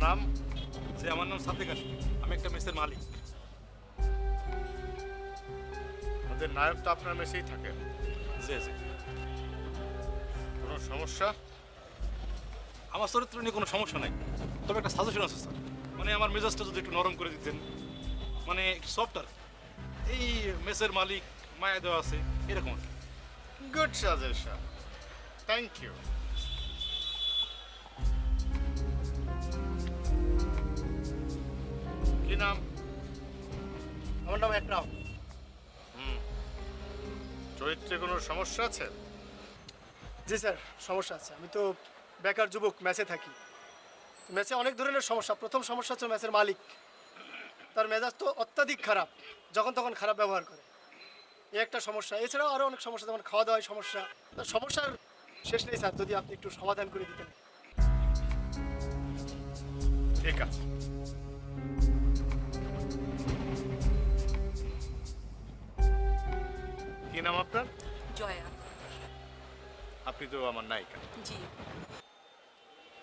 নাম? যে আমার নাম সাদেক আলী, আমি একটা মেসের মালিক। আমাদের নায়ক তো আপনার মেসেই থাকে। জি জি। কোনো সমস্যা? আমার চরিত্র নিয়ে কোনো সমস্যা নাই, তবে একটা সাজেশন আছে স্যার। মানে আমার মেজাজটা যদি একটু নরম করে দিতেন, মানে একটু সফট আর কি। এই মেসের মালিক, মায়া দেওয়া আছে, এরকম আর কি। Good suggestion, thank you. কি নাম? আমার নাম একরাম। চরিত্রে কোনো সমস্যা আছে? জি স্যার, সমস্যা আছে। আমি তো বেকার যুবক, ম্যাচে থাকি। ম্যাচে অনেক ধরনের সমস্যা। প্রথম সমস্যা হচ্ছে ম্যাচের মালিক, তার মেজাজ তো অত্যাধিক খারাপ, যখন তখন খারাপ ব্যবহার করে। এই একটা সমস্যা। এছাড়াও আরও অনেক সমস্যা, যেমন খাওয়া দাওয়ায় সমস্যা। তো সমস্যার শেষ নেই স্যার, যদি আপনি একটু সমাধান করে দিতেন। ঠিক আছে। কি নাম আপনার? জয়া। আপনি তো আমার নায়িকা। জি।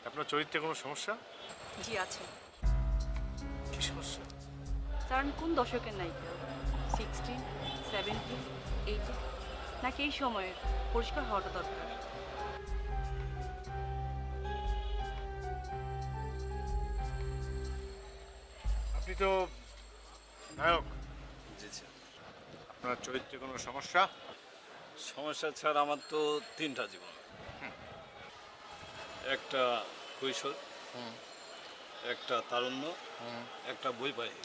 আপনার চরিত্রে কোনো সমস্যা? জি আছে। কি সমস্যা? কারণ কোন দশকের নায়িকা? 60, 70, 80 নাকি এই সময়ের? পরিষ্কার হওয়াটা দরকার। আপনি তো নায়ক, জি স্যার। আপনার চরিত্রে কোনো সমস্যা? সমস্যা ছাড়া আমার তো তিনটা জীবন। একটা কৈশোর, একটা তারুণ্য, একটা বৈবাহিক।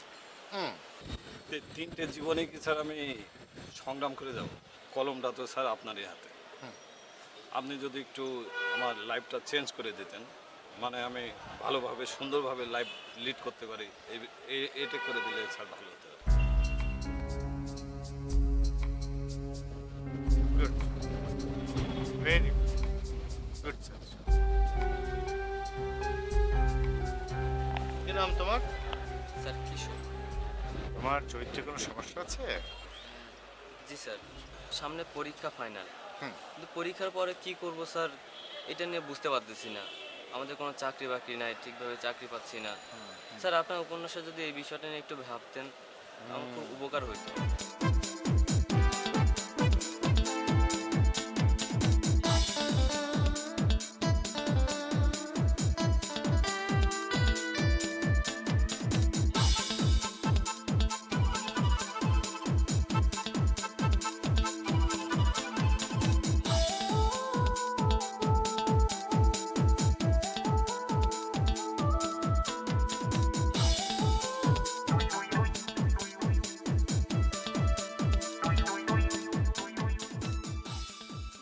তিনটে জীবনে কি স্যার আমি সংগ্রাম করে যাব? কলমটা তো স্যার আপনারই হাতে। আপনি যদি একটু আমার লাইফটা চেঞ্জ করে দিতেন, মানে আমি ভালোভাবে সুন্দরভাবে লাইফ লিড করতে পারি, এটা করে দিলে স্যার ভালো হতো। Good, very good sir. কি নাম তোমার? স্যার কিশোর। তোমার চরিত্রে কোনো সমস্যা আছে? জি স্যার, সামনে পরীক্ষা ফাইনাল। কিন্তু পরীক্ষার পরে কি করব স্যার, এটা নিয়ে বুঝতে পারতেছি না। আমাদের কোনো চাকরি বাকরি নাই, ঠিকভাবে চাকরি পাচ্ছি না। স্যার আপনার উপন্যাসে যদি এই বিষয়টা নিয়ে একটু ভাবতেন, আমার খুব উপকার হইতো।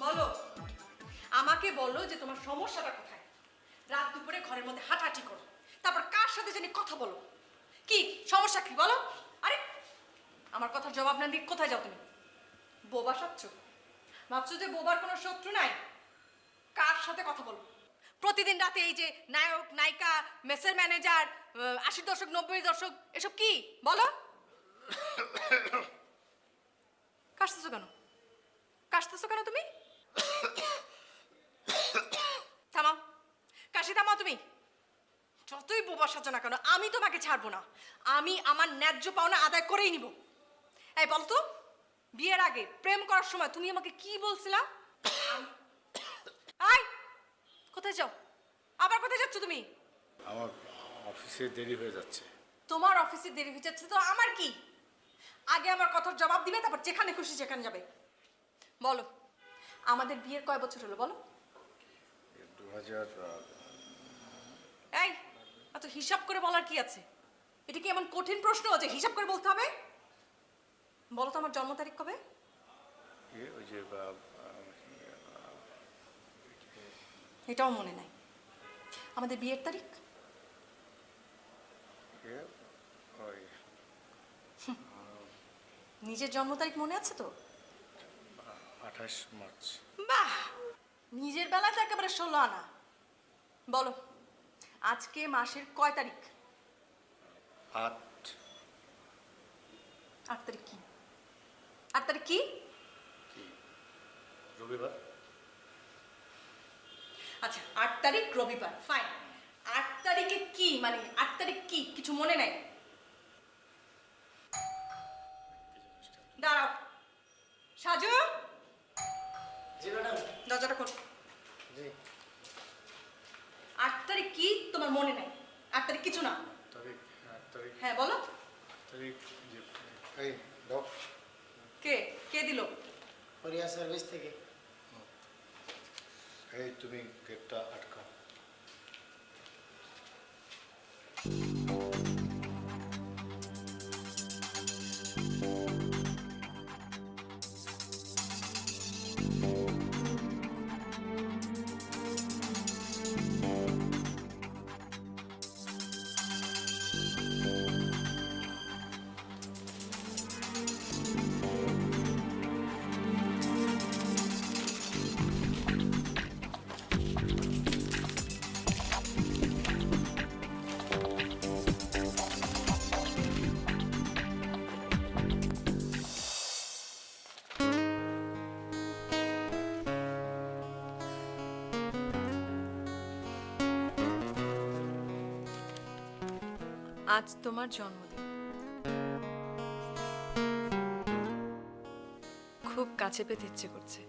বলো, আমাকে বলো যে তোমার সমস্যাটা কোথায়। রাত দুপুরে ঘরের মধ্যে হাঁটাহাঁটি করো, তারপর কার সাথে জানি কথা বলো। কি সমস্যা কি বলো? আরে আমার কথার জবাব না দিয়ে কোথায় যাও তুমি? বোবা সাচ্ছ? ভাবছো যে বোবার কোনো শত্রু নাই? কার সাথে কথা বলো? প্রতিদিন রাতে এই যে নায়ক নায়িকা, মেসের ম্যানেজার, 80 দশক 90 দশক, এসব কি বলো? কাশতেছো কেন? কাশতেছো কেন তুমি? থামাও, কাশি থামাও তুমি। যতই বোবা সাজো না কেন, আমি তোমাকে ছাড়বো না। আমি আমার ন্যায্য পাওনা আদায় করেই নিব। এই বলতো, বিয়ের আগে প্রেম করার সময় তুমি আমাকে কি বলছিলা? আই, কোথায় যাও? আবার কোথায় যাচ্ছ তুমি? আমার অফিসে দেরি হয়ে যাচ্ছে। তোমার অফিসে দেরি হয়ে যাচ্ছে তো আমার কি? আগে আমার কথার জবাব দিবে, তারপর যেখানে খুশি সেখানে যাবে। বলো, আমাদের বিয়ের কয় বছর হলো বলো? 2000। এই, এত হিসাব করে বলার কি আছে? এটা কি এমন কঠিন প্রশ্ন যে হিসাব করে বলতে হবে? বলো তো আমার জন্ম তারিখ কবে? ওই যে এটাও মনে নাই। আমাদের বিয়ের তারিখ? ওই নিজের জন্ম তারিখ মনে আছে তো? 28 মার্চ। বাহ, নিজের বেলায় তো একেবারে 16 আনা। বলো, আজকে মাসের কয় তারিখ? 8। 8 তারিখ কি? 8 তারিখ কি? রবিবার। আচ্ছা, 8 তারিখ রবিবার, ফাইন। 8 তারিখে কি মানে 8 তারিখ কি কিছু মনে নাই? দাঁড়াও। সাজু, জি ম্যাডাম। দরজাটা খোল। জি। 8 তারিখ কি তোমার মনে নাই? 8 তারিখ কিছু না। তারিখ 8 তারিখ হ্যাঁ বলো। তারিখ যে এই দাও। কে কে দিল? কোরিয়া সার্ভিস থেকে। এই তুমি গেটটা আটকাও। আজ তোমার জন্মদিন। খুব কাছে পেতে ইচ্ছে করছে।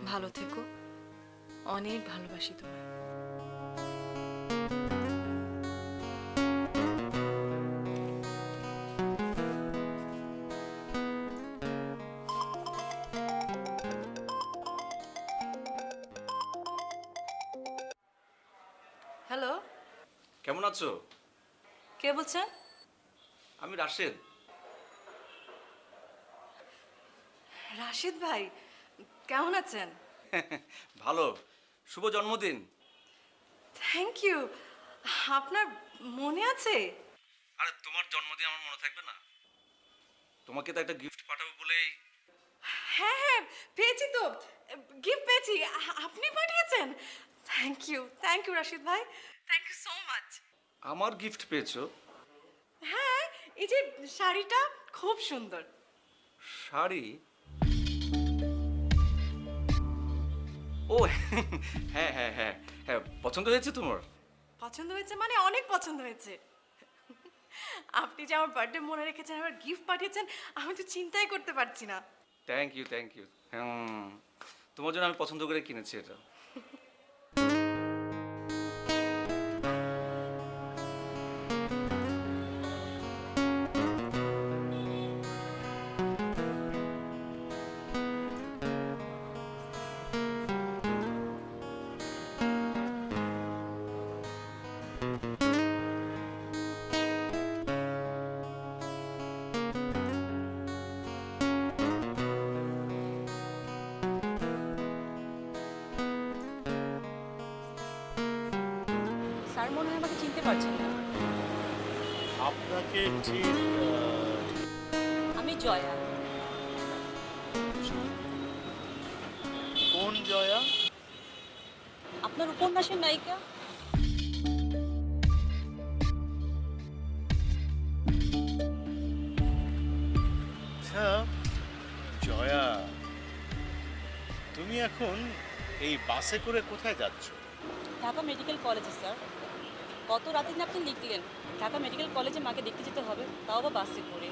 ভালো থেকো, অনেক ভালোবাসি তোমায়। হ্যালো, কেমন আছো? কে বলছেন? আমি রাশেদ। রাশিদ ভাই, কেমন আছেন? ভালো। শুভ জন্মদিন। Thank you. আপনার মনে আছে? আরে তোমার জন্মদিন আমার মনে থাকবে না? তোমাকে তো একটা গিফট পাঠাবো বলেই। হ্যাঁ হ্যাঁ, পেয়েছি তো, গিফট পেয়েছি। আপনি পাঠিয়েছেন? থ্যাংক ইউ রাশিদ ভাই, থ্যাংক ইউ সো মাচ। আমার গিফট পেয়েছো? হ্যাঁ, এই যে শাড়িটা খুব সুন্দর। শাড়ি? ও হ্যাঁ হ্যাঁ হ্যাঁ হ্যাঁ, পছন্দ হয়েছে তোমার? পছন্দ হয়েছে মানে অনেক পছন্দ হয়েছে। আপনি যে আমার বার্থডে মনে রেখেছেন, আমার গিফট পাঠিয়েছেন, আমি তো চিন্তাই করতে পারছি না। Thank you thank you. তোমার জন্য আমি পছন্দ করে কিনেছি এটা। স্যার মনে হয় আমাকে চিনতে পারছেন না। আপনাকে ঠিক আমি জয়া। কোন জয়া? আপনার উপন্যাসের নায়িকা। আচ্ছা জয়া, তুমি এখন এই বাসে করে কোথায় যাচ্ছ? ঢাকা মেডিকেল কলেজে স্যার। কত রাতে না আপনি লিখ দিলেন ঢাকা মেডিকেল কলেজে মাকে দেখতে যেতে হবে, তাও বা বাসে করে।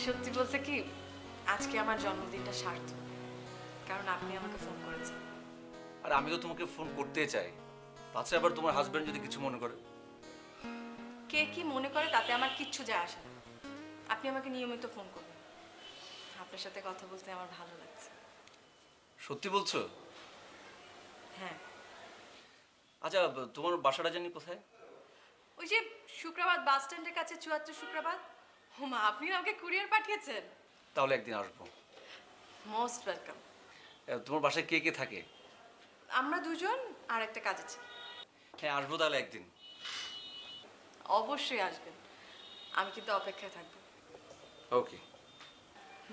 সত্যি বলতে কি, আজকে আমার জন্মদিনটা সার্থক, কারণ আপনি আমাকে ফোন করেছেন। আর আমি তো তোমাকে ফোন করতে চাই, তাছাড়া আবার তোমার হাজবেন্ড যদি কিছু মনে করে। কে কি মনে করে তাতে আমার কিচ্ছু যায় আসে না। আপনি আমাকে নিয়মিত ফোন করবেন। আপনার সাথে কথা বলতে আমার ভালো লাগছে। সত্যি বলছো? হ্যাঁ। আচ্ছা তোমার বাসাটা জানি কোথায়? ওই যে শুক্রবার বাস স্ট্যান্ডের কাছে ৭৪ শুক্রবার। হুমা, আপনি আমাকে কুরিয়ার পাঠিয়েছেন? তাহলে একদিন আসবো। Most welcome. তোমার বাসায় কে কে থাকে? আমরা দুজন আর একটা কাজ আছে। হ্যাঁ আসবো তাহলে একদিন। অবশ্যই আসবেন, আমি কিন্তু অপেক্ষায় থাকবো। Okay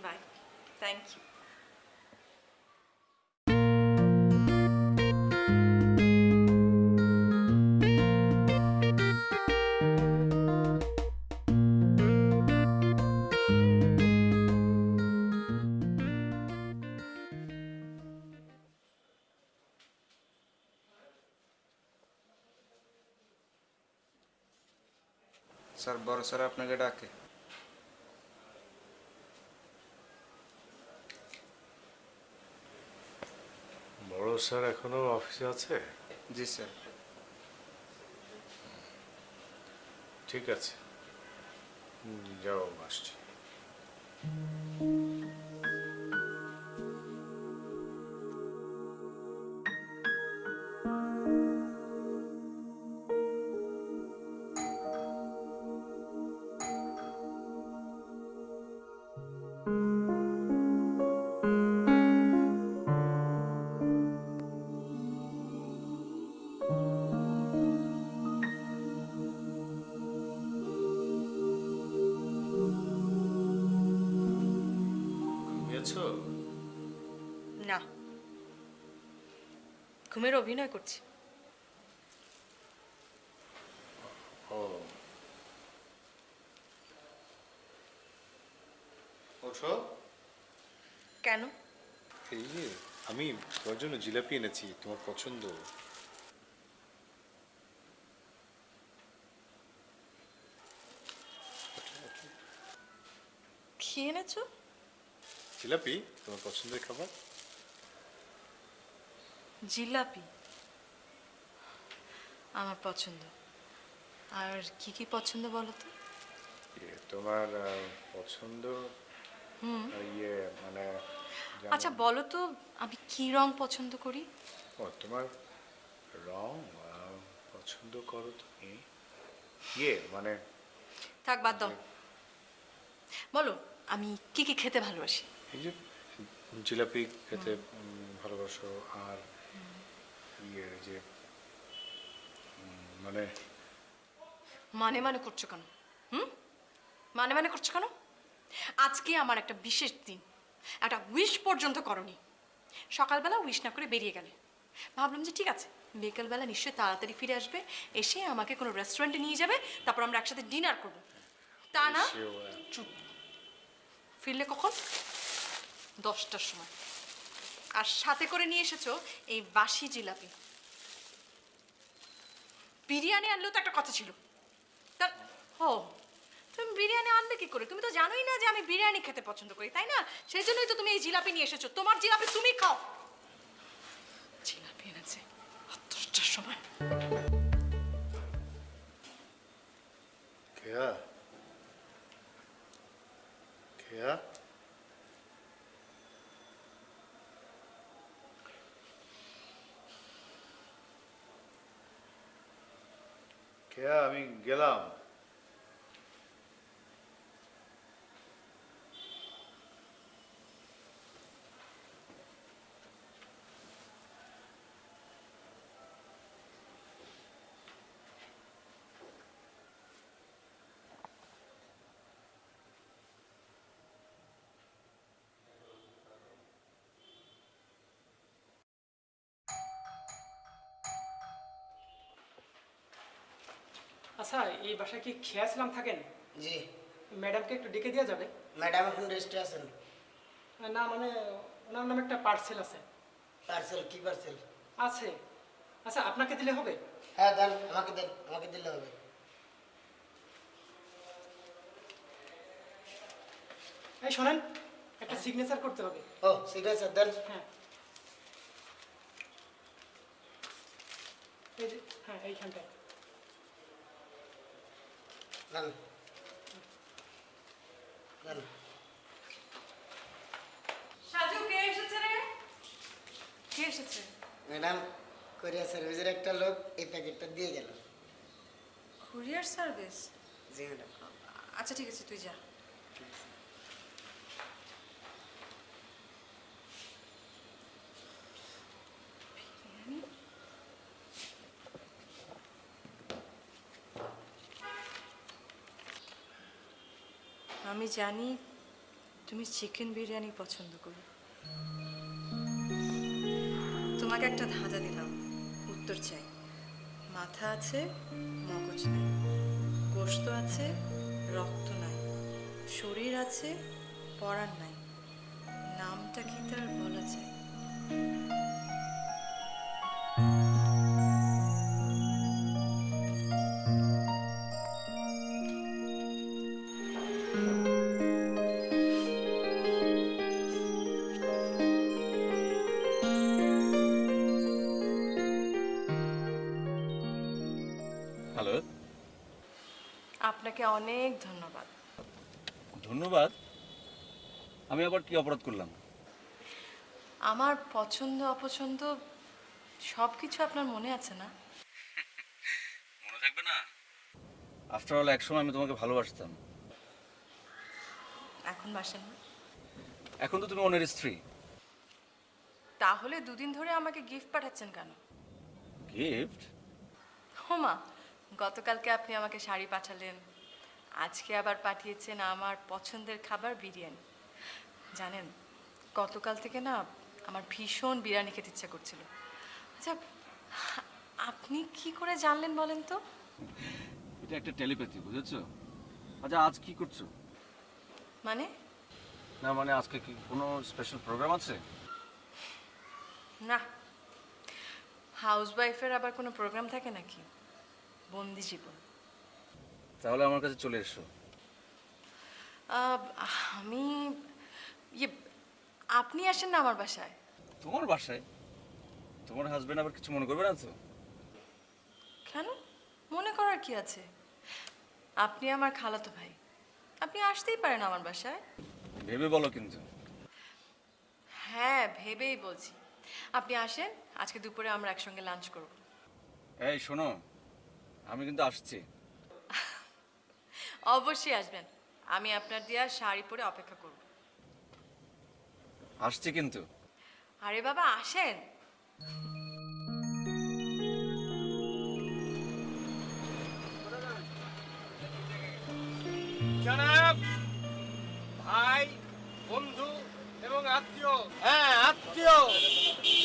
bye, thank you. Sir বড় স্যার আপনাকে ডাকে। বড় স্যার এখনো অফিসে আছে? জি স্যার। ঠিক আছে, যাও, আসছি। ঘুমিয়েছো? না, ঘুমের অভিনয় করছি। ও, ওঠো। কেন? এই যে আমি তোমার জন্য জিলাপি এনেছি, তোমার পছন্দ। কি এনেছো? জিলাপি তোমার পছন্দের খাবার। জিলাপি আমার পছন্দ। আর কি কি পছন্দ বলো তো? তোমার পছন্দ ইয়ে মানে যেমন- আচ্ছা বলো তো, আমি কি রং পছন্দ করি? ও, তোমার রং পছন্দ করো তুমি? ইয়ে মানে থাক, বাদ দাও। বলো, আমি কি কি খেতে ভালোবাসি? এই যে জিলাপি খেতে ভালোবাসো, আর ইয়ে যে মানে মানে মানে করছো কেন? মানে মানে করছো কেন? আজকে আমার একটা বিশেষ দিন, একটা উইশ পর্যন্ত করনি। সকালবেলা উইশ না করে বেরিয়ে গেলে। ভাবলাম যে ঠিক আছে, বিকেলবেলা নিশ্চয়ই তাড়াতাড়ি ফিরে আসবে, এসে আমাকে কোনো রেস্টুরেন্টে নিয়ে যাবে, তারপর আমরা একসাথে ডিনার করবো। তা না, চুপ। ফিরলে কখন? 10টার সময়। আর সাথে করে নিয়ে এসেছো এই বাসি জিলাপি। বিরিয়ানি আনলেও তো একটা কথা ছিল। তা ও, তুমি বিরিয়ানি আনবে কি করে? তুমি তো জানোই না যে আমি বিরিয়ানি খেতে পছন্দ করি, তাই না? সেই জন্যই তো তুমি এই জিলাপি নিয়ে এসেছো। তোমার জিলাপি তুমি খাও। জিলাপি এনেছে 10টার সময়। কেয়া, কেয়া, কেয়া, আমি গেলাম। আচ্ছা, এই বাসায় কি খেয়া ছিলাম থাকেন? জি। ম্যাডামকে একটু ডেকে দেওয়া যাবে? ম্যাডাম এখন রেস্টে আছেন। না মানে ওনার নামে একটা পার্সেল আছে। পার্সেল? কি পার্সেল? আছে। আচ্ছা, আপনাকে দিলে হবে? হ্যাঁ দেন, আমাকে দেন, আমাকে দিলে হবে। এই শোনেন, একটা সিগনেচার করতে হবে। ও, সিগনেচার দেন। হ্যাঁ, এই যে, হ্যাঁ এইখানটায় দেন দেন। সাজু, কে এসেছে রে? কে এসেছে? ম্যাডাম, কোরিয়ার সার্ভিসের একটা লোক এই প্যাকেটটা দিয়ে গেল। Courier service? জি ম্যাডাম। আচ্ছা ঠিক আছে, তুই যা। আমি জানি তুমি চিকেন বিরিয়ানি পছন্দ করো। তোমাকে একটা ধাঁধা দিলাম, উত্তর চাই। মাথা আছে, মগজ নাই, গোশত আছে, রক্ত নাই, শরীর আছে, পরাণ নাই, নামটা কি তার বলা চাই? আপনাকে অনেক ধন্যবাদ। ধন্যবাদ? আমি আবার কি অপরাধ করলাম? আমার পছন্দ অপছন্দ সব কিছু আপনার মনে আছে না? মনে থাকবে না? আফটার অল একসময় আমি তোমাকে ভালোবাসতাম। এখন বাসেন না? এখন তো তুমি অন্যের স্ত্রী। তাহলে দুদিন ধরে আমাকে গিফট পাঠাচ্ছেন কেন? গিফট? হোমা, গতকালকে আপনি আমাকে শাড়ি পাঠালেন, আজকে আবার পাঠিয়েছেন আমার পছন্দের খাবার বিরিয়ানি। জানেন, গতকাল থেকে না আমার ভীষণ বিরিয়ানি খেতে ইচ্ছা করছিল। আচ্ছা, আপনি কি করে জানলেন বলেন তো? এটা একটা টেলিপ্যাথি, বুঝেছো? আচ্ছা, আজ কি করছো? মানে? না মানে আজকে কি কোনো স্পেশাল প্রোগ্রাম আছে? না, হাউসওয়াইফের আবার কোনো প্রোগ্রাম থাকে নাকি? বন্দি জীবন। তাহলে আমার কাছে চলে এসো। আহ, আমি ইয়ে আপনি আসেন না আমার বাসায়। তোমার বাসায়? তোমার হাজবেন্ড আবার কিছু মনে করবে না তো? কেন? মনে করার কি আছে? আপনি আমার খালাতো ভাই, আপনি আসতেই পারেন আমার বাসায়। ভেবে বলো কিন্তু। হ্যাঁ, ভেবেই বলছি। আপনি আসেন, আজকে দুপুরে আমরা একসঙ্গে লাঞ্চ করব। এই শোনো, আমি কিন্তু আসছি। অবশ্যই আসবেন, আমি আপনার দেওয়া শাড়ি পরে অপেক্ষা করব। আসছি কিন্তু। আরে বাবা, আসেন। জনাব, ভাই, বন্ধু এবং আত্মীয়, হ্যাঁ আত্মীয়,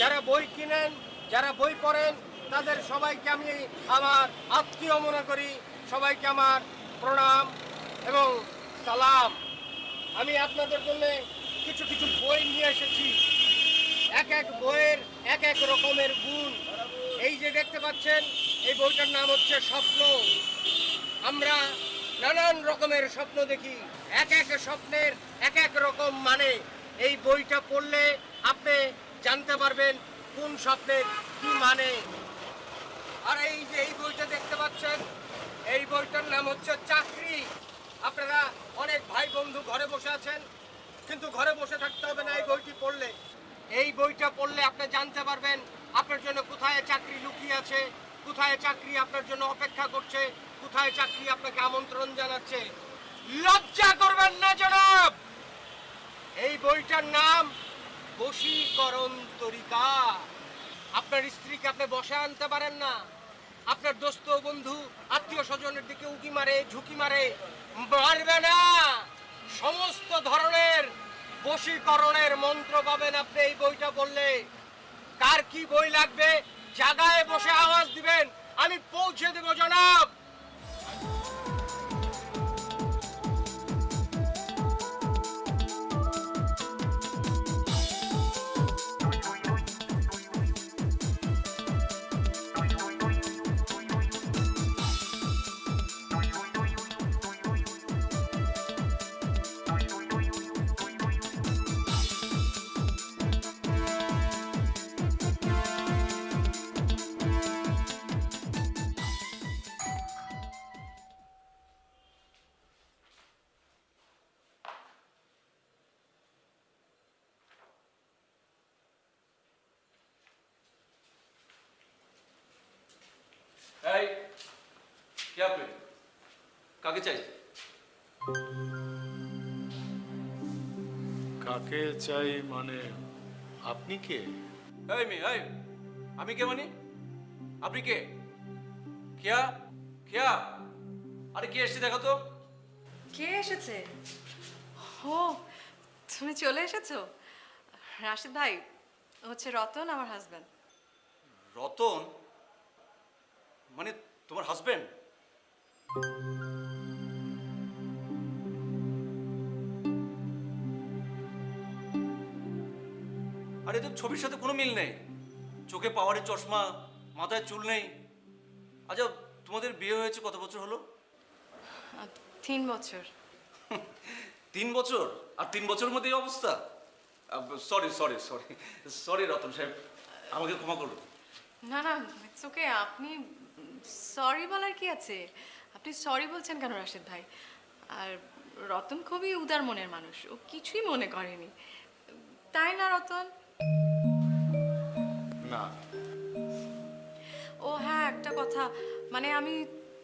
যারা বই কিনেন, যারা বই পড়েন, তাদের সবাইকে আমি আমার আত্মীয় মনে করি। সবাইকে আমার প্রণাম এবং সালাম। আমি আপনাদের জন্য কিছু কিছু বই নিয়ে এসেছি। এক এক বইয়ের এক এক রকমের গুণ। এই যে দেখতে পাচ্ছেন, এই বইটার নাম হচ্ছে স্বপ্ন। আমরা নানান রকমের স্বপ্ন দেখি, এক এক স্বপ্নের এক এক রকম মানে। এই বইটা পড়লে আপনি জানতে পারবেন কোন স্বপ্নের কি মানে। আর এই যে এই বইটা দেখতে পাচ্ছেন, এই বইটার নাম হচ্ছে চাকরি। আপনারা অনেক ভাই বন্ধু ঘরে বসে আছেন, কিন্তু ঘরে বসে থাকতে হবে না এই বইটি পড়লে। এই বইটা পড়লে আপনি জানতে পারবেন আপনার জন্য কোথায় চাকরি লুকিয়ে আছে, কোথায় চাকরি আপনার জন্য অপেক্ষা করছে, কোথায় চাকরি আপনাকে আমন্ত্রণ জানাচ্ছে। লজ্জা করবেন না জনাব। এই বইটার নাম বশীকরণ তরিকা। আপনার স্ত্রীকে আপনি বসে আনতে পারেন না, আপনার দোস্ত বন্ধু আত্মীয় স্বজনের দিকে উকি মারে, ঝুঁকি মারে, মারবে না। সমস্ত ধরনের বশীকরণের মন্ত্র পাবেন আপনি এই বইটা পড়লে। কার কি বই লাগবে জায়গায় বসে আওয়াজ দিবেন, আমি পৌঁছে দেব জনাব। এই কে আপনি? কাকে চাই? কাকে চাই মানে আপনি কে? এই মেয়ে, এই আমি কে মানে? আপনি কে? কেয়া কেয়া? আরে কে এসেছে দেখো তো। কে এসেছে? ও, তুমি চলে এসেছো। রাশিদ ভাই, হচ্ছে রতন, আমার হাজবেন্ড। রতন? মানে তোমার হাজবেন্ড? আরে তো ছবির সাথে কোনো মিল নেই। চোখে পাওয়ারের চশমা, মাথায় চুল নেই। আচ্ছা, তোমাদের বিয়ে হয়েছে কত বছর হলো? 3 বছর। 3 বছর? আর 3 বছরের মধ্যে এই অবস্থা? Sorry sorry sorry sorry Ratan সাহেব, আমাকে ক্ষমা করুন। না না, ইটস ওকে। আপনি সরি বলার কি আছে? আপনি সরি বলছেন কেন রাশেদ ভাই? আর রতন খুবই উদার মনের মানুষ, ও কিছুই মনে করেনি, তাই না রতন? না, ও হ্যাঁ, একটা কথা, মানে আমি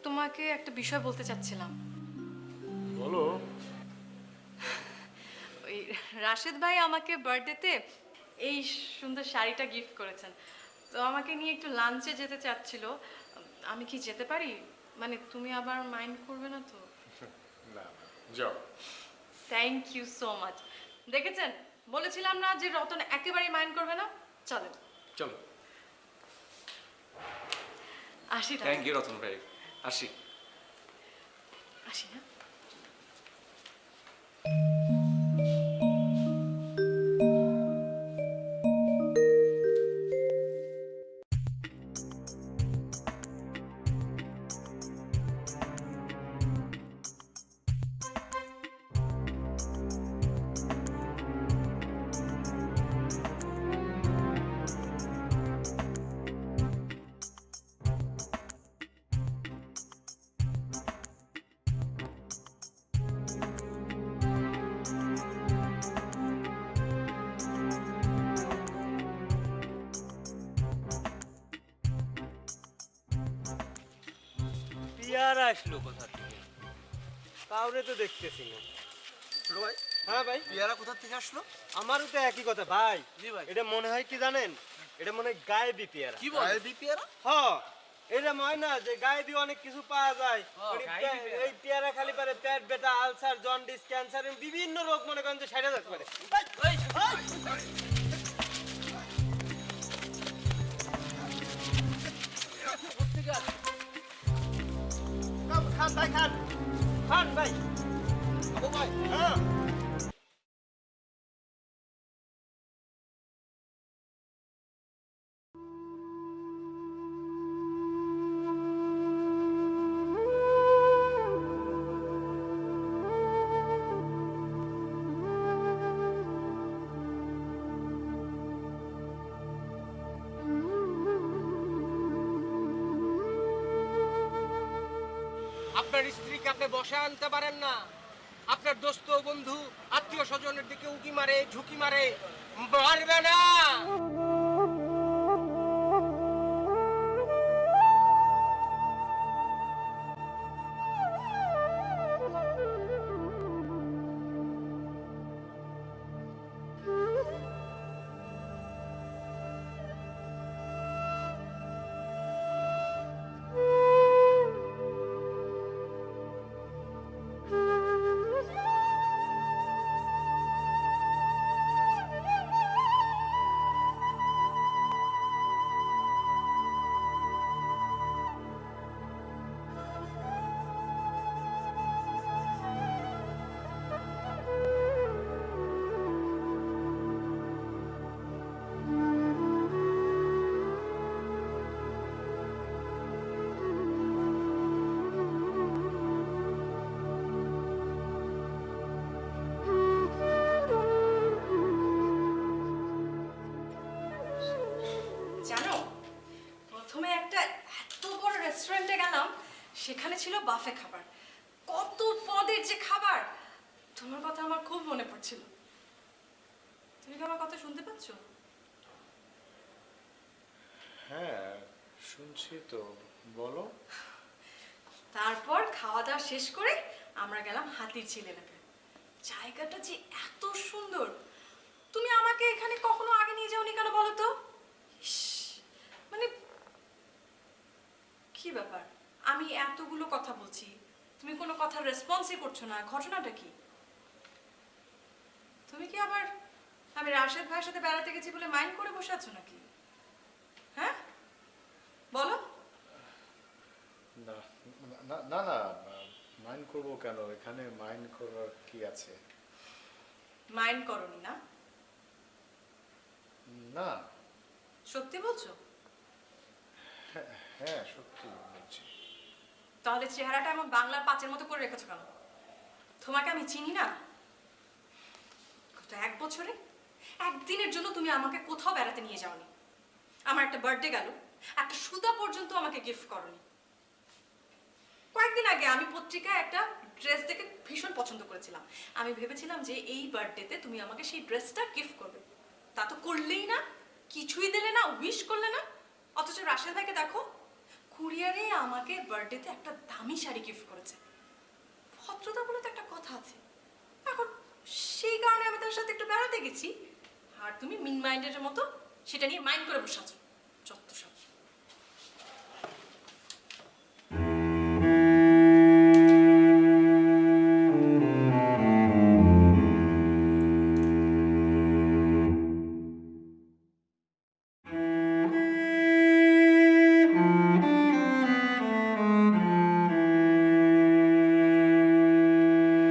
তোমাকে একটা বিষয় বলতে চাচ্ছিলাম। বলো। ওই রাশেদ ভাই আমাকে বার্থডেতে এই সুন্দর শাড়িটা গিফট করেছেন, তো আমাকে নিয়ে একটু লাঞ্চে যেতে চাচ্ছিল। আমি কি যেতে পারি? মানে তুমি আবার মাইন্ড করবে না তো? না, যাও। Thank you so much. দেখেছেন, বলেছিলাম না যে রতন একেবারেই মাইন্ড করবে না। চলেন। চলো। আসি তাহলে। থ্যাংক ইউ রতন ভাই, আসি। আসি না? পিয়ারা আসলো কোথা থেকে? কাউরে তো দেখতেছি না। ছোট ভাই, হ্যাঁ ভাই, পেয়ারা কোথা থেকে আসলো? আমারও তো একই কথা ভাই। জি ভাই। এটা মনে হয় কি জানেন, এটা মনে হয় গায়েবী পেয়ারা। কি বলে পেয়ারা? হ্যাঁ, এটা মনে হয় না যে গায়েবী অনেক কিছু পাওয়া যায়। এই পেয়ারা খালি পারে পেট ব্যথা, আলসার, জন্ডিস, ক্যান্সার, বিভিন্ন রোগ মনে করেন যে সাইডে থাকতে পারে। খান ভাই, খান খান ভাই। হ্যাঁ। আপনার স্ত্রীকে আপনি বসে আনতে পারেন না? আপনার দোস্ত বন্ধু আত্মীয় স্বজনের দিকে উকি মারে, ঝুঁকি মারে, মারবে না। জানো, প্রথমে একটা এত বড় রেস্টুরেন্টে গেলাম, সেখানে ছিল বাফে খাবার, কত পদের যে খাবার। তোমার কথা আমার খুব মনে পড়ছিল। তুমি কি আমার কথা শুনতে পাচ্ছ? হ্যাঁ, শুনছি তো, বলো। তারপর খাওয়া দাওয়া শেষ করে আমরা গেলাম হাতির ঝিল এলাকায়। জায়গাটা যে এত সুন্দর, তুমি আমাকে এখানে কখনো আগে নিয়ে যাওনি কেন বলো তো? ইস, মানে কি ব্যাপার, আমি এতগুলো কথা বলছি, তুমি কোনো কথার রেসপন্সই করছো না, ঘটনাটা কি? তুমি কি আবার আমি রাশেদ ভাইয়ের সাথে বেড়াতে গেছি বলে মাইন্ড করে বসে আছো নাকি? হ্যাঁ বলো। না না না না, মাইন্ড করবো কেন? এখানে মাইন্ড করার কি আছে? মাইন্ড করনি না? না। সত্যি বলছো? হ্যাঁ, সত্যি বলছি। তাহলে চেহারাটা এমন বাংলার পাঁচের মতো করে রেখেছো কেন? তোমাকে আমি চিনি না? গত 1 বছরে একদিনের জন্য তুমি আমাকে কোথাও বেড়াতে নিয়ে যাওনি। আমার একটা বার্থডে গেল, একটা সুতা পর্যন্ত আমাকে গিফট করনি। কয়েকদিন আগে আমি পত্রিকায় একটা ড্রেস দেখে ভীষণ পছন্দ করেছিলাম। আমি ভেবেছিলাম যে এই বার্থডেতে তুমি আমাকে সেই ড্রেসটা গিফট করবে। তা তো করলেই না, কিছুই দিলে না, উইশ করলে না। অথচ রাশেদ ভাইকে দেখো, কুরিয়ারে আমাকে বার্থডেতে একটা দামি শাড়ি গিফট করেছে। ভদ্রতা বলে তো একটা কথা আছে। এখন সেই কারণে আমি তার সাথে একটু বেড়াতে গেছি, আর তুমি মিন মাইন্ডের মতো সেটা নিয়ে মাইন্ড করে বসে আছো। যত সব।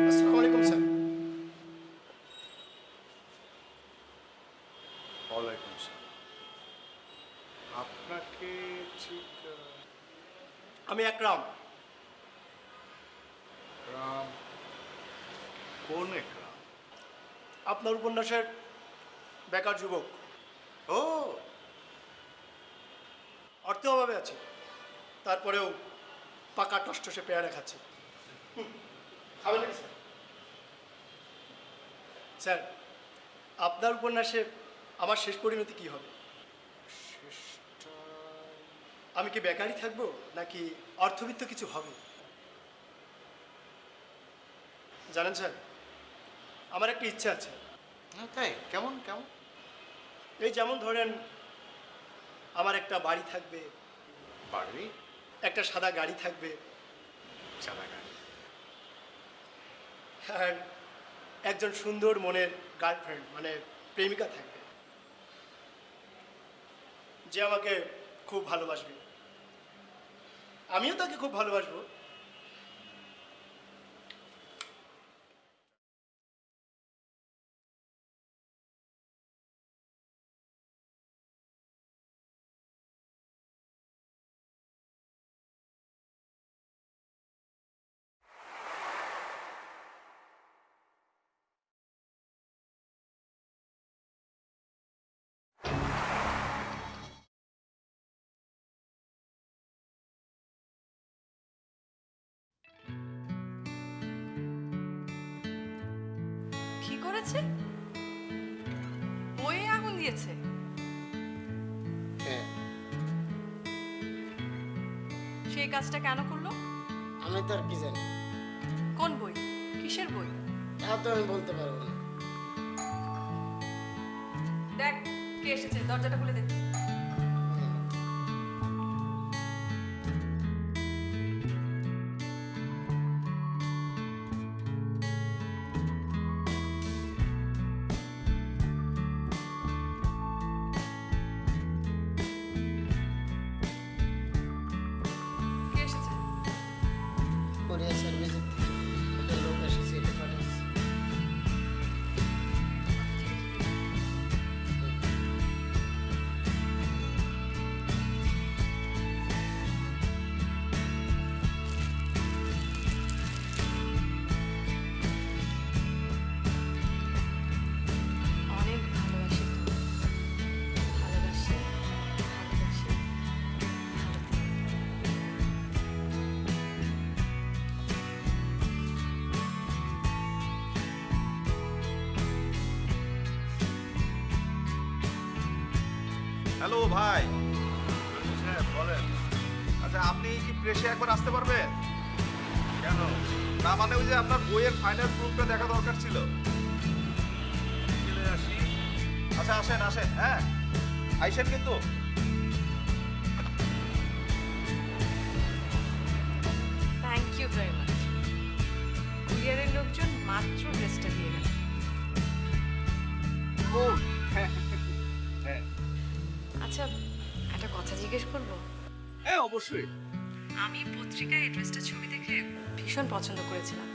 আসসালামু আলাইকুম স্যার। ওয়ালাইকুম আসসালাম। আপনাকে ঠিক আমি একরাম। রাম, কোন একরাম? আপনার উপন্যাসের বেকার যুবক। ও, অর্থের অভাবে আছে, তারপরেও পাকা টসটসে পেয়ারা খাচ্ছে। খাবেন নাকি স্যার? স্যার, আপনার উপন্যাসে আমার শেষ পরিণতি কি হবে? শেষটা আমি কি বেকারই থাকবো, নাকি অর্থবিত্ত কিছু হবে? জানেন স্যার, আমার একটা ইচ্ছা আছে। তাই? কেমন কেমন? এই যেমন ধরেন, আমার একটা বাড়ি থাকবে, বাড়ি? একটা সাদা গাড়ি থাকবে, সাদা গাড়ি? আর একজন সুন্দর মনের গার্লফ্রেন্ড মানে প্রেমিকা থাকবে, যে আমাকে খুব ভালোবাসবে, আমিও তাকে খুব ভালোবাসবো। কি করেছে? বইয়ে আগুন দিয়েছে? হ্যাঁ, সেই কাজটা কেন করলো? আমি তো আর কি জানি, কোন বই? কিসের বই? তা তো আমি বলতে পারবো না। দেখ কে এসেছে, দরজাটা খুলে দে। কে এসেছে? কোরিয়ার সার্ভিসের থেকে একটা লোক এসেছে, এটা পাঠিয়েছে। অনেক ভালোবাসি তো, ভালোবাসি ভালোবাসি। হ্যালো ভাই। হ্যাঁ বলেন। আচ্ছা আপনি কি প্রেসে একবার আসতে পারবেন? কেন? না মানে ওই যে আপনার বইয়ের ফাইনাল প্রুফটা দেখা দরকার ছিল। চলে আসি। আচ্ছা আসেন আসেন, হ্যাঁ আইসেন কিন্তু। Thank you very much. কুরিয়ারের লোকজন মাত্র ড্রেসটা দিয়ে গেল। ও হ্যাঁ হ্যাঁ আচ্ছা, একটা কথা জিজ্ঞেস করবো? হ্যাঁ অবশ্যই। আমি পত্রিকায় এই ড্রেসটা ছবি দেখে ভীষণ পছন্দ করেছিলাম,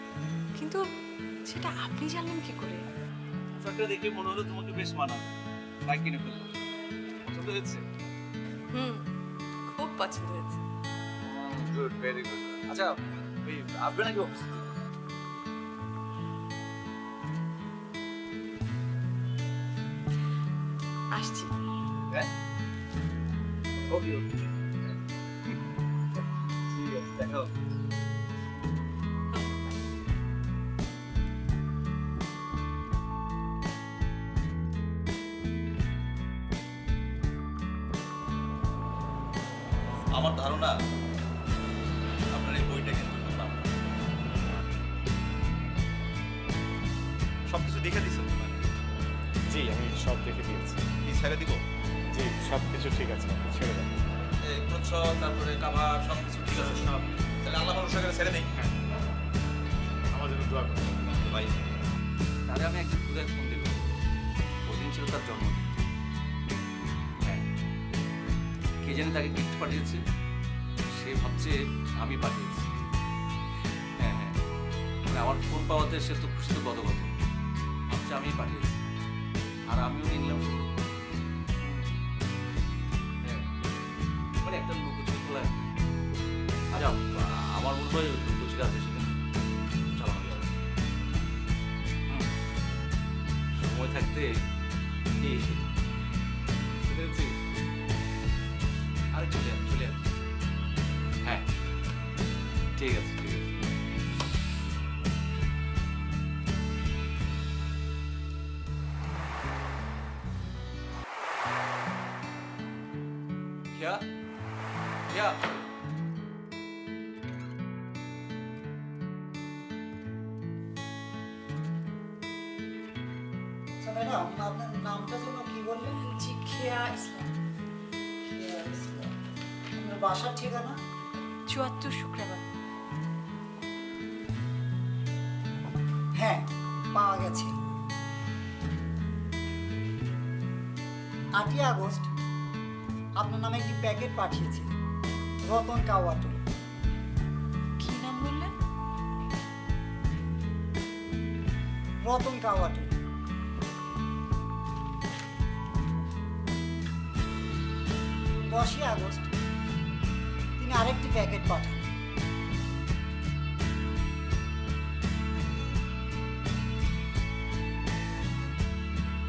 কিন্তু সেটা আপনি জানলেন কি করে? পোশাকটা দেখে মনে হলো তোমাকে বেশ মানাবে, তাই কিনে ফেললাম। পছন্দ হয়েছে? হুম, খুব পছন্দ হয়েছে। Good, very good. আচ্ছা ওই আসবে নাকি অফিসে? আসছি। হ্যাঁ ওকে ওকে ঠিক আছে, দেখা হবে। আমার ধারণা আপনার এই বইটা কিন্তু খুব দাম। সবকিছু দেখে দিচ্ছেন তো নাকি? জি আমি সব দেখে দিয়েছি। কি ছেড়ে দিব? জি সব কিছু ঠিক আছে, আপনি ছেড়ে দেন। এই প্রচ্ছদ তারপরে কাভার সব কিছু ঠিক আছে সব? তাহলে আল্লাহ ভরসা করে ছেড়ে দিই। হ্যাঁ আমার জন্য দোয়া করুন। ভাই তারে আমি একদিন খুদে ফোন দিল, ওই দিন ছিল তার জন্মদিন। হ্যাঁ, কে জানি তাকে গিফট পাঠিয়েছে, সে ভাবছে আমি পাঠিয়েছি। হ্যাঁ হ্যাঁ, মানে আমার ফোন পাওয়াতে সে তো খুশি তো গদগদ, ভাবছে আমিই পাঠিয়েছি, আর আমিও নিলাম শুধু। হ্যাঁ, মানে একটা লুকোচুরি খেলা। আচ্ছা, আমার মনে হয় লুকোচুরি আছে সেদিন চালানো যাবে। সময় থাকতে এই এসে বুঝতে পেরেছিস? আরে চলে আস, চলে আস। হ্যাঁ ঠিক আছে, ঠিক আছে। क्या क्या আচ্ছা ম্যাডাম, আপনার নামটা যেন কি বললেন? জি খেয়া ইসলাম, খেয়া ইসলাম। আপনার বাসার ঠিকানা? 74 শুক্রবার। হ্যাঁ, পাওয়া গেছে। 8ই আগস্ট আপনার নামে একটি প্যাকেট পাঠিয়েছিল রতন কাওয়াটো। কি নাম বললেন? রতন কাওয়াটো। 10ই আগস্ট তিনি আরেকটি প্যাকেট পাঠান।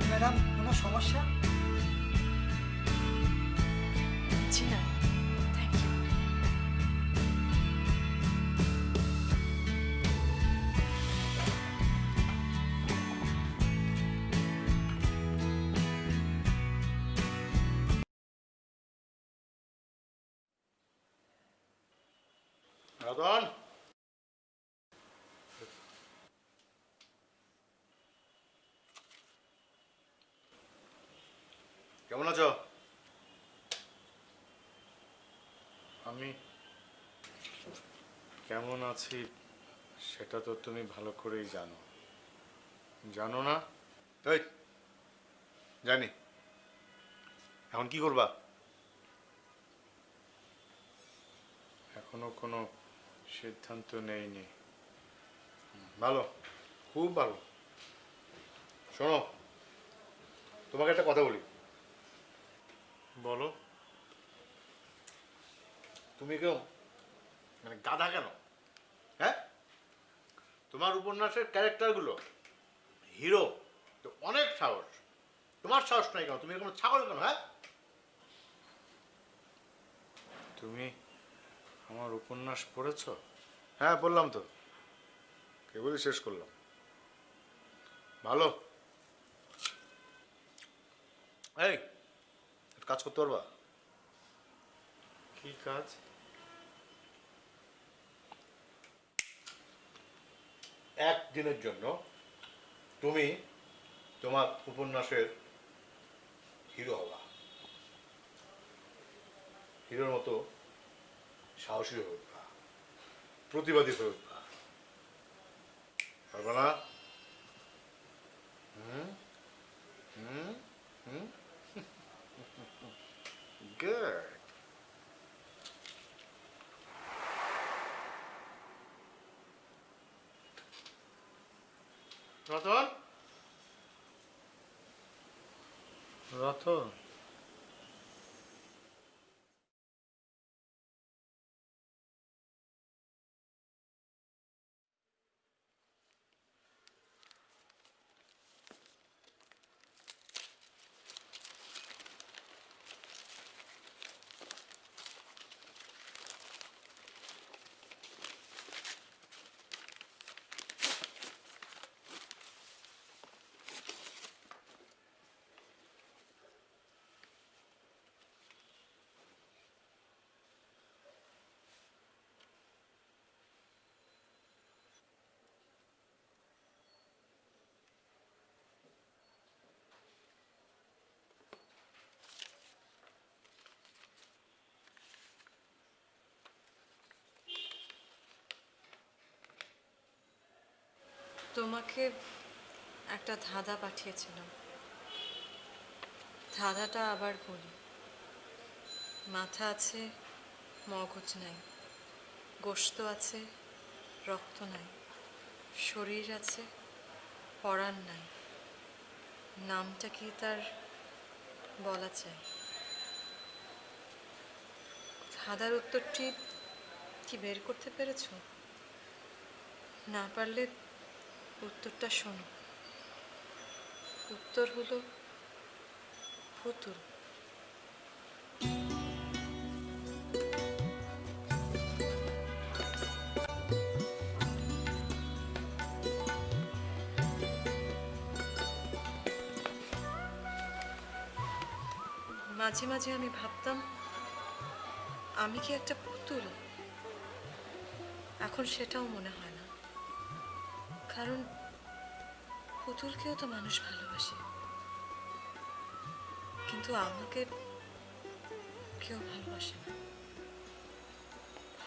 ম্যাডাম কোনো সমস্যা? জি না, থ্যাংক ইউ। রতন, কেমন আছো? আমি কেমন আছি সেটা তো তুমি ভালো করেই জানো, জানো না? এই জানি। এখন কি করবা? এখনো কোনো সিদ্ধান্ত নেইনি। ভালো, খুব ভালো। শোনো, তোমাকে একটা কথা বলি। বলো। তুমি কেউ মানে গাধা কেন? হ্যাঁ, তোমার উপন্যাসের ক্যারেক্টারগুলো হিরো তো অনেক সাহস, তোমার সাহস নাই কেন? তুমি এরকম ছাগল কেন? হ্যাঁ, তুমি আমার উপন্যাস পড়েছো? হ্যাঁ বললাম তো, কেবলই শেষ করলাম। ভালো। এই একটা কাজ করতে পারবা? কি কাজ? একদিনের জন্য তুমি তোমার উপন্যাসের হিরো হবা। হিরোর মতো সাহসী হয়ে উঠবা, প্রতিবাদী হয়ে উঠবা। পারবা না? হুম হুম হুম গুড। রতন, রতন, তোমাকে একটা ধাঁধা পাঠিয়েছিলাম, ধাঁধাটা আবার বলি। মাথা আছে, মগজ নাই, গোশত আছে, রক্ত নাই, শরীর আছে, পরাণ নাই, নামটা কি তার বলা চাই। ধাঁধার উত্তরটি কি বের করতে পেরেছো? না পারলে উত্তরটা শোনো। উত্তর হলো পুতুল। মাঝে মাঝে আমি ভাবতাম আমি কি একটা পুতুল। এখন সেটাও মনে হয় না, কারণ পুতুলকেও তো মানুষ ভালোবাসে, কিন্তু আমাকে কেউ ভালোবাসে না।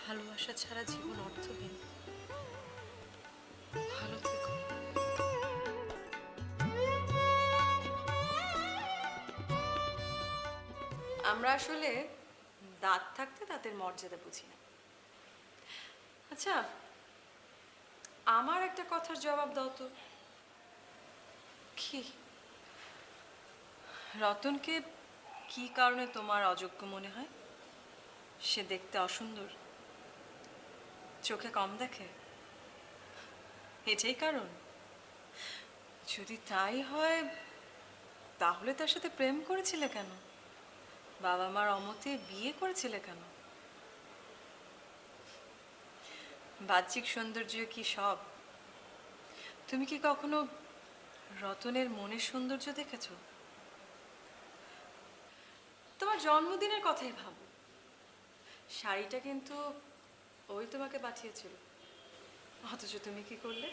ভালোবাসা ছাড়া জীবন অর্থহীন। ভালো থেকো। আমরা আসলে দাঁত থাকতে দাঁতের মর্যাদা বুঝি না। আচ্ছা, আমার একটা কথার জবাব দাও তো। কি রতনকে কি কারণে তোমার অযোগ্য মনে হয়? সে দেখতে অসুন্দর, চোখে কম দেখে, এটাই কারণ? যদি তাই হয় তাহলে তার সাথে প্রেম করেছিলে কেন? বাবা মার অমতে বিয়ে করেছিলে কেন? বাহ্যিক সৌন্দর্য কি সব? তুমি কি কখনো রতনের মনের সৌন্দর্য দেখেছো? তোমার জন্মদিনের কথাই ভাবো, শাড়িটা কিন্তু ওই তোমাকে পাঠিয়েছিল, অথচ তুমি কি করলে?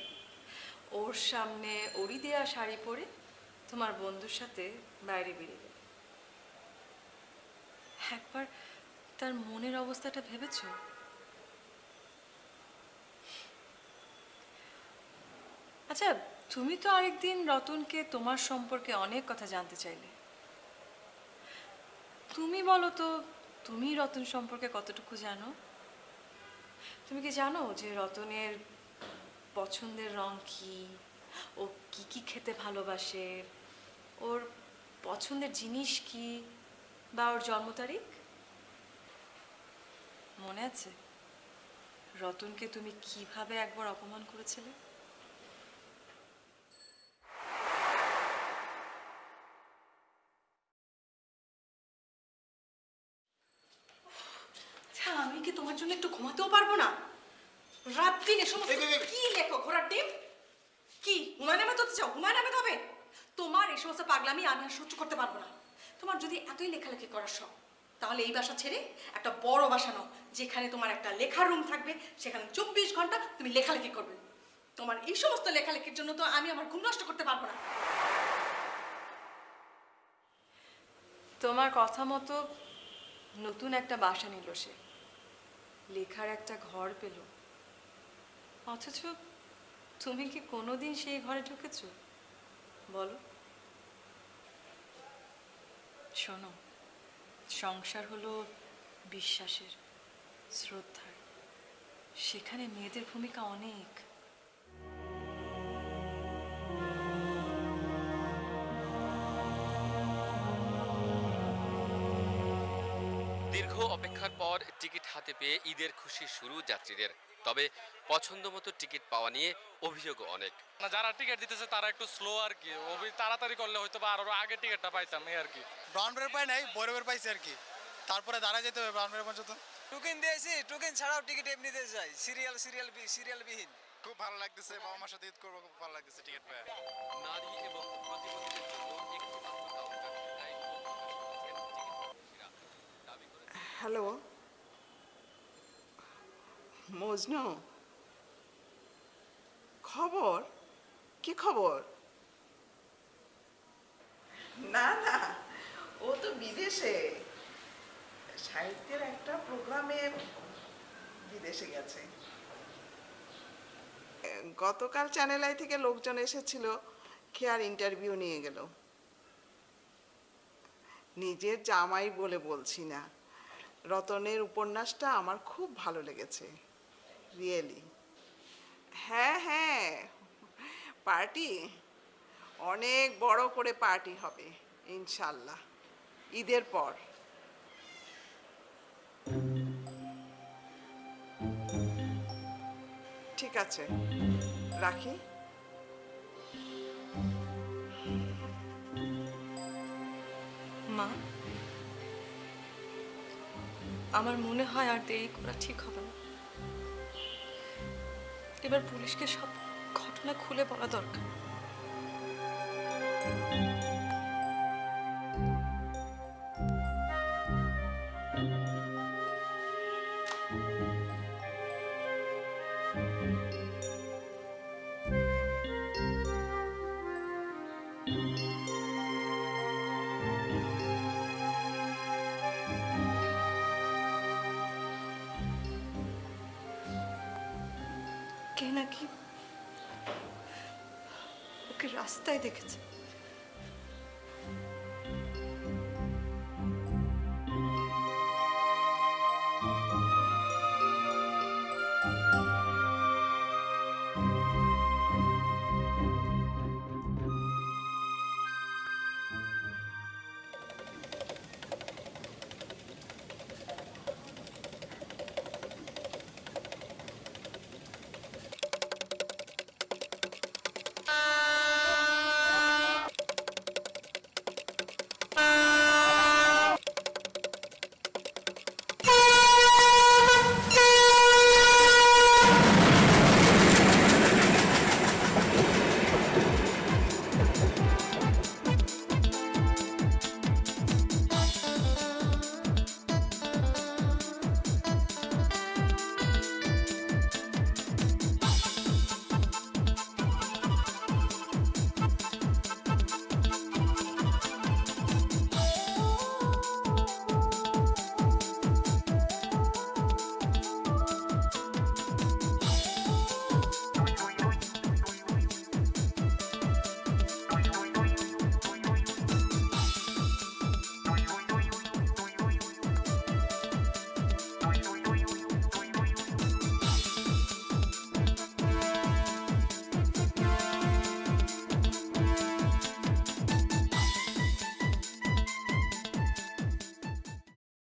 ওর সামনে ওরই দেয়া শাড়ি পরে তোমার বন্ধুর সাথে বাইরে বেরিয়ে গেলে। একবার তার মনের অবস্থাটা ভেবেছো? আচ্ছা, তুমি তো আরেকদিন রতনকে তোমার সম্পর্কে অনেক কথা জানতে চাইলে। তুমি বলো তো, তুমি রতন সম্পর্কে কতটুকু জানো? তুমি কি জানো যে রতনের পছন্দের রং কি, ও কি কি খেতে ভালোবাসে, ওর পছন্দের জিনিস কি, বা ওর জন্ম তারিখ? মনে আছে রতনকে তুমি কিভাবে একবার অপমান করেছিলে? আমি কি তোমার জন্য একটু ঘুমাতেও পারবো না? রাত দিন এ সমস্ত কি লেখো? ঘোড়ার ডিম কি হুমায়ুন আহমেদ হতে চাও? হুমায়ুন আহমেদ হবে? তোমার এই সমস্ত পাগলামি আমি আর সহ্য করতে পারবো না। তোমার যদি এতই লেখালেখি করার শখ, তাহলে এই বাসা ছেড়ে একটা বড় বাসা নাও, যেখানে তোমার একটা লেখার রুম থাকবে, সেখানে 24 ঘন্টা তুমি লেখালেখি করবে। তোমার এই সমস্ত লেখালেখির জন্য তো আমি আমার ঘুম নষ্ট করতে পারবো না। তোমার কথা মতো নতুন একটা বাসা নিল সে, লেখার একটা ঘর পেল, অথচ তুমি কি কোনোদিন সেই ঘরে ঢুকেছো? বলো। শোনো, সংসার হলো বিশ্বাসের, শ্রদ্ধার, সেখানে মেয়েদের ভূমিকা অনেক। দীর্ঘ অপেক্ষার পর টিকিট হাতে পেয়ে ঈদের খুশি শুরু যাত্রীদের। তবে পছন্দ মতো টিকিট পাওয়া নিয়ে অভিযোগও অনেক। যারা টিকিট দিতেছে তারা একটু স্লো আর কি, তাড়াতাড়ি করলে হয়তো বা আরো আগে টিকিটটা পাইতাম এই আর কি। ব্রাউন বের পাই নাই, বড় পাইছি আর কি। তারপরে দাঁড়া যেতে হবে ব্রাউন বের পর্যন্ত। টোকেন দিয়েছি, টোকেন ছাড়াও টিকিট এমনিতে যায়, সিরিয়াল বিহীন। খুব ভালো লাগতেছে, বাবা মার সাথে ঈদ করবো, খুব ভালো লাগতেছে টিকিট পেয়ে। নারী এবং প্রতিবন্ধীদের জন্য একটি মাত্র কাউন্টার থাকায় ক্ষোভ প্রকাশ করেছেন টিকিট দাবি করেছেন। হ্যালো মজনু, খবর কি খবর? না না, ও তো বিদেশে সাহিত্যের একটা প্রোগ্রামে বিদেশে গেছে। গতকাল চ্যানেল আই থেকে লোকজন এসেছিল, খেয়ার ইন্টারভিউ নিয়ে গেল। নিজের জামাই বলে বলছি না, রতনের উপন্যাসটা আমার খুব ভালো লেগেছে, রিয়েলি। হ্যাঁ হ্যাঁ, পার্টি অনেক বড় করে পার্টি হবে ইনশাল্লাহ, ঈদের পর। ঠিক আছে, রাখি। মা, আমার মনে হয় আর দেরি করা ঠিক হবে না। এবার পুলিশকে সব ঘটনা খুলে বলা দরকার। কে নাকি ওকে রাস্তায় দেখেছে।